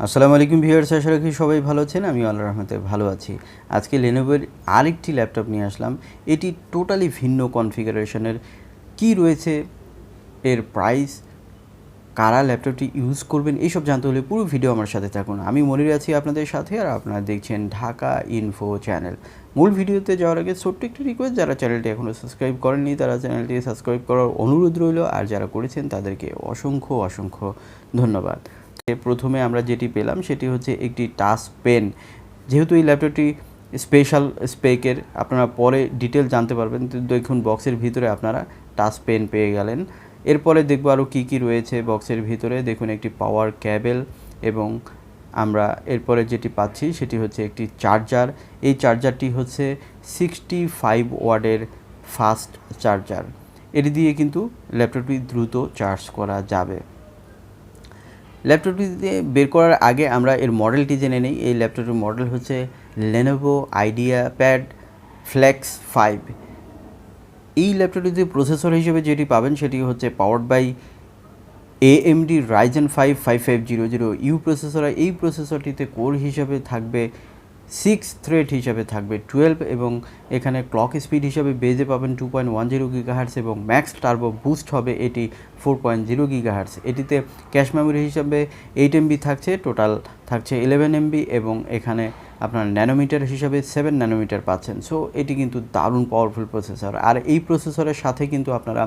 আসসালামু আলাইকুম ভিউয়ার্স, আশা রাখি সবাই ভালো আছেন। আমি আল্লাহর রহমতে ভালো আছি। আজকে লেনোভোর আরেকটি ল্যাপটপ নিয়ে আসলাম। এটি টোটালি ভিন্ন কনফিগারেশনের। কি রয়েছে, এর প্রাইস, কারা ল্যাপটপটি ইউজ করবেন, এইসব জানতে হলে পুরো ভিডিও আমার সাথে থাকুন। আমি মনির আছি আপনাদের সাথে, আর আপনারা দেখছেন ঢাকা ইনফো চ্যানেল। মূল ভিডিওতে যাওয়ার আগে ছোট্ট একটি রিকোয়েস্ট, যারা চ্যানেলটি এখনও সাবস্ক্রাইব করেননি তারা চ্যানেলটি সাবস্ক্রাইব করার অনুরোধ রইল, আর যারা করেছেন তাদেরকে অসংখ্য অসংখ্য ধন্যবাদ। প্রথমে আমরা যেটি পেলাম সেটি হচ্ছে একটি টাচ পেন। যেহেতু এই ল্যাপটপটি স্পেশাল স্পেকের, আপনারা পরে ডিটেল জানতে পারবেন। দেখুন বক্সের ভিতরে আপনারা টাচ পেন পেয়ে গেলেন। এরপরে দেখব আরও কী কী রয়েছে বক্সের ভিতরে। দেখুন একটি পাওয়ার ক্যাবেল, এবং আমরা এরপরে যেটি পাচ্ছি সেটি হচ্ছে একটি চার্জার। এই চার্জারটি হচ্ছে 65 ওয়াটের ফাস্ট চার্জার। এটি দিয়ে কিন্তু ল্যাপটপটি দ্রুত চার্জ করা যাবে। ল্যাপটপটিতে বের করার আগে আমরা এর মডেলটি জেনে নিই। এই ল্যাপটপটির মডেল হচ্ছে Lenovo Ideapad Flex 5। এই ল্যাপটপটিতে প্রসেসর হিসেবে যেটি পাবেন সেটি হচ্ছে powered by AMD Ryzen 5 5500U processor. এই প্রসেসরটিতে কোর হিসাবে থাকবে 6 থ্রেড হিসাবে থাকবে 12, এবং এখানে ক্লক স্পিড হিসাবে বেজে পাবেন 2.10 GHz, এবং ম্যাক্স টার্বো বুস্ট হবে এটি 4.0 GHz। এটিতে ক্যাশ মেমোরি হিসাবে 8 MB থাকছে, টোটাল থাকছে 11 MB, এবং এখানে আপনার ন্যানোমিটার হিসাবে 7 ন্যানোমিটার পাচ্ছেন। সো এটি কিন্তু দারুণ পাওয়ারফুল প্রসেসর। আর এই প্রসেসরের সাথে কিন্তু আপনারা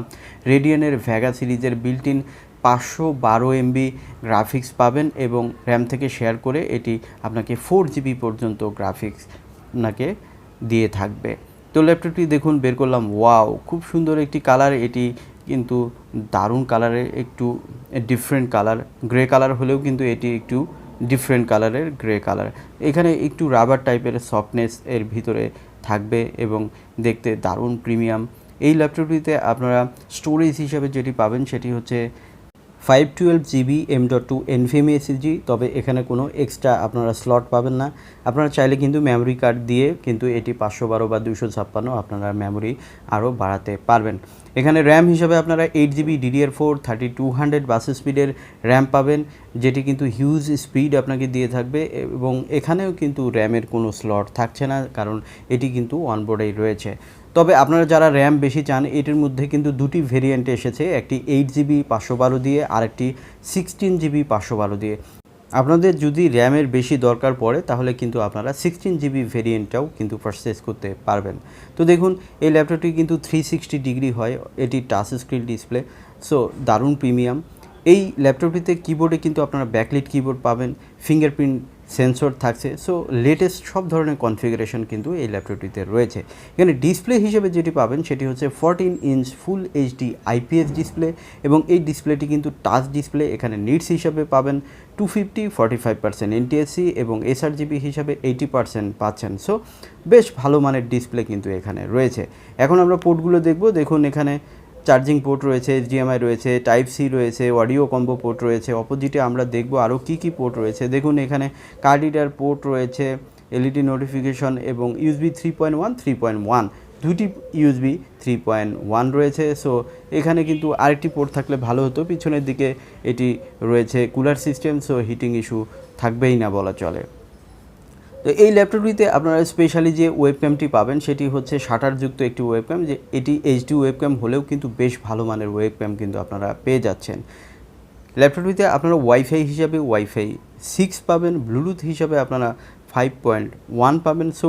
রেডিয়ানের ভ্যাগা সিরিজের বিল্ট ইন 512 MB গ্রাফিক্স পাবেন, এবং র্যাম থেকে শেয়ার করে এটি আপনাকে 4 GB পর্যন্ত গ্রাফিক্স আপনাকে দিয়ে থাকবে। তো ল্যাপটপটি দেখুন বের করলাম, ওয়াও, খুব সুন্দর একটি কালার। এটি কিন্তু দারুণ কালারের, একটু ডিফারেন্ট কালার, গ্রে কালার হলেও কিন্তু এটি একটু ডিফারেন্ট কালারের গ্রে কালার। এখানে একটু রাবার টাইপের সফটনেস এর ভিতরে থাকবে, এবং দেখতে দারুণ প্রিমিয়াম। এই ল্যাপটপটিতে আপনারা স্টোরেজ হিসাবে যেটি পাবেন সেটি হচ্ছে 512 GB M.2 NVMe SSD, তবে এখানে কোনো এক্সট্রা আপনারা স্লট পাবেন না। আপনারা চাইলে কিন্তু মেমোরি কার্ড দিয়ে কিন্তু এটি 512 বা 256 আপনারা মেমোরি আরও বাড়াতে পারবেন। এখানে র্যাম হিসাবে আপনারা 8 GB DDR4 3200 বাস স্পিডের র্যাম পাবেন, যেটি কিন্তু হিউজ স্পিড আপনাকে দিয়ে থাকবে, এবং এখানেও কিন্তু র্যামের কোনো স্লট থাকছে না, কারণ এটি কিন্তু অনবোর্ডেই রয়েছে। তবে আপনারা যারা র্যাম বেশি চান, এটির মধ্যে কিন্তু দুটি ভেরিয়েন্ট এসেছে, একটি 8 GB 512 দিয়ে, আর একটি 16 GB 512 দিয়ে। আপনাদের যদি র্যামের বেশি দরকার পড়ে তাহলে কিন্তু আপনারা 16 GB ভেরিয়েন্টটাও কিন্তু পারচেজ করতে পারবেন। তো দেখুন এই ল্যাপটপটি কিন্তু 360 ডিগ্রি হয়, এটি টাচ স্ক্রিন ডিসপ্লে, সো দারুণ প্রিমিয়াম। এই ল্যাপটপটিতে কিবোর্ডে কিন্তু আপনারা ব্যাকলিট কিবোর্ড পাবেন, ফিঙ্গারপ্রিন্ট সেন্সর থাকছে। সো লেটেস্ট সব ধরনের কনফিগারেশন কিন্তু এই ল্যাপটপটিতে রয়েছে। এখানে ডিসপ্লে হিসেবে যেটি পাবেন সেটি হচ্ছে 14 inch full HD IPS display, এবং এই ডিসপ্লেটি কিন্তু টাচ ডিসপ্লে। এখানে নিটস হিসাবে পাবেন 250, 45% NTSC, এবং sRGB হিসাবে 80% পাচ্ছেন। সো বেশ ভালো মানের ডিসপ্লে কিন্তু এখানে রয়েছে। এখন আমরা পোর্টগুলো দেখব। দেখুন এখানে চার্জিং পোর্ট রয়েছে, HDMI রয়েছে, টাইপ সি রয়েছে, অডিও কম্বো পোর্ট রয়েছে। অপোজিটে আমরা দেখব আরও কী কী পোর্ট রয়েছে। দেখুন এখানে কার্ড রিডার পোর্ট রয়েছে, LED নোটিফিকেশন, এবং USB 3.1 দুটি USB 3.1 রয়েছে। সো এখানে কিন্তু আরেকটি পোর্ট থাকলে ভালো হতো, পিছনের দিকে এটি রয়েছে cooler system, so heating issue থাকবেই না বলা চলে। তো এই ল্যাপটপটিতে আপনারা স্পেশালি যে ওয়েবক্যামটি পাবেন সেটি হচ্ছে শাটারযুক্ত একটি ওয়েবক্যাম, যে এটি HD ওয়েবক্যাম হলেও কিন্তু বেশ ভালো মানের ওয়েবক্যাম কিন্তু আপনারা পেয়ে যাচ্ছেন। ল্যাপটপটিতে আপনারা ওয়াইফাই হিসাবে ওয়াইফাই 6 পাবেন, ব্লুটুথ হিসাবে আপনারা 5.1 পাবেন। সো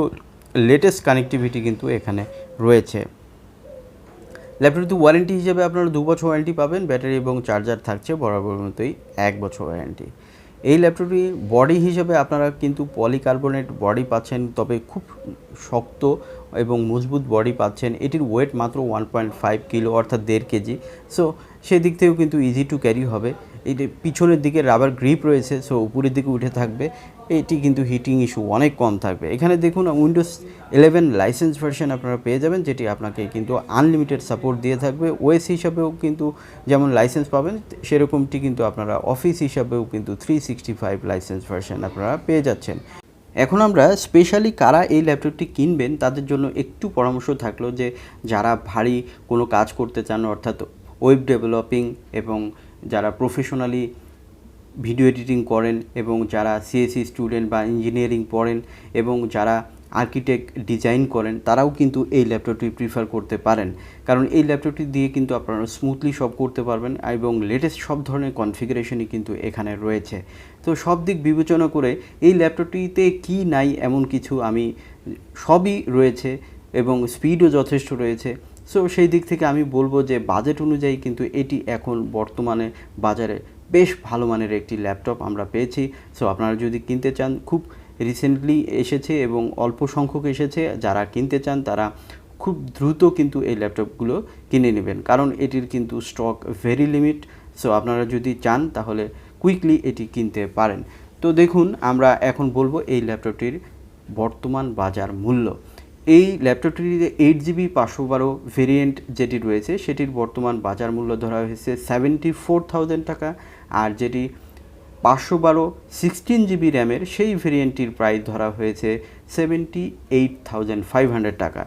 লেটেস্ট কানেক্টিভিটি কিন্তু এখানে রয়েছে। ল্যাপটপটিতে ওয়ারেন্টি হিসাবে আপনারা 2 বছর ওয়ারেন্টি পাবেন, ব্যাটারি এবং চার্জার থাকছে বরাবর মতোই 1 বছর ওয়ারেন্টি। এই ল্যাপটপটি বডি হিসেবে আপনারা কিন্তু পলিকার্বনেট বডি পাচ্ছেন, তবে খুব শক্ত এবং মজবুত বডি পাচ্ছেন। এটির ওয়েট মাত্র 1.5 কিলো, অর্থাৎ 1.5 কেজি। সো সেদিক থেকেও কিন্তু ইজি টু ক্যারি হবে। এটি পিছনের দিকে রাবার গ্রিপ রয়েছে, সো উপরের দিকে উঠে থাকবে। এটি কিন্তু হিটিং ইস্যু অনেক কম থাকবে। এখানে দেখুন উইন্ডোজ 11 লাইসেন্স ভার্সন আপনারা পেয়ে যাবেন, যেটি আপনাকে কিন্তু আনলিমিটেড সাপোর্ট দিয়ে থাকবে। ওএস হিসাবেও কিন্তু যেমন লাইসেন্স পাবেন সেরকমটি কিন্তু আপনারা অফিস হিসাবেও কিন্তু 365 লাইসেন্স ভার্সন আপনারা পেয়ে যাচ্ছেন। এখন আমরা স্পেশালি কারা এই ল্যাপটপটি কিনবেন তাদের জন্য একটু পরামর্শ থাকলো, যে যারা ভারী কোনো কাজ করতে চান, অর্থাৎ ওয়েব ডেভেলপিং, এবং যারা প্রফেশনালি ভিডিও এডিটিং করেন এবং যারা সিএসসি স্টুডেন্ট বা ইঞ্জিনিয়ারিং পড়েন এবং যারা আর্কিটেক্ট ডিজাইন করেন তারাও কিন্তু এই ল্যাপটপটি প্রিফার করতে পারেন, কারণ এই ল্যাপটপটি দিয়ে কিন্তু আপনারা স্মুথলি সব করতে পারবেন এবং লেটেস্ট সব ধরনের কনফিগারেশনই কিন্তু এখানে রয়েছে। তো সব দিক বিবেচনা করে এই ল্যাপটপটিতে কি নাই এমন কিছু আমি, সবই রয়েছে এবং স্পিডও যথেষ্ট রয়েছে। সো সেই দিক থেকে আমি বলবো যে বাজেট অনুযায়ী কিন্তু এটি এখন বর্তমানে বাজারে বেশ ভালো মানের একটি ল্যাপটপ আমরা পেয়েছি। সো আপনারা যদি কিনতে চান, খুব রিসেন্টলি এসেছে এবং অল্প সংখ্যক এসেছে, যারা কিনতে চান তারা খুব দ্রুত কিন্তু এই ল্যাপটপগুলো কিনে নেবেন, কারণ এটির কিন্তু স্টক ভেরি লিমিট। সো আপনারা যদি চান তাহলে কুইকলি এটি কিনতে পারেন। তো দেখুন, আমরা এখন বলবো এই ল্যাপটপটির বর্তমান বাজার মূল্য। এই ল্যাপটপটিতে 8GB 512 ভেরিয়েন্ট যেটি রয়েছে সেটির বর্তমান বাজার মূল্য ধরা হয়েছে 74,000 টাকা, আর যেটি 512 16GB র্যামের সেই ভেরিয়েন্টটির প্রাইস ধরা হয়েছে 78,500 টাকা।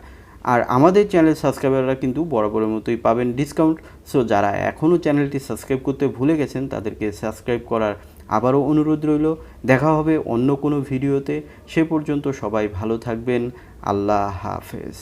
আর আমাদের চ্যানেল সাবস্ক্রাইবাররা কিন্তু বরাবরের মতোই পাবেন ডিসকাউন্ট। সো যারা এখনও চ্যানেলটি সাবস্ক্রাইব করতে ভুলে গেছেন তাদেরকে সাবস্ক্রাইব করার আবারও অনুরোধ রইল। দেখা হবে অন্য কোনো ভিডিওতে, সে পর্যন্ত সবাই ভালো থাকবেন। আল্লাহ হাফেজ।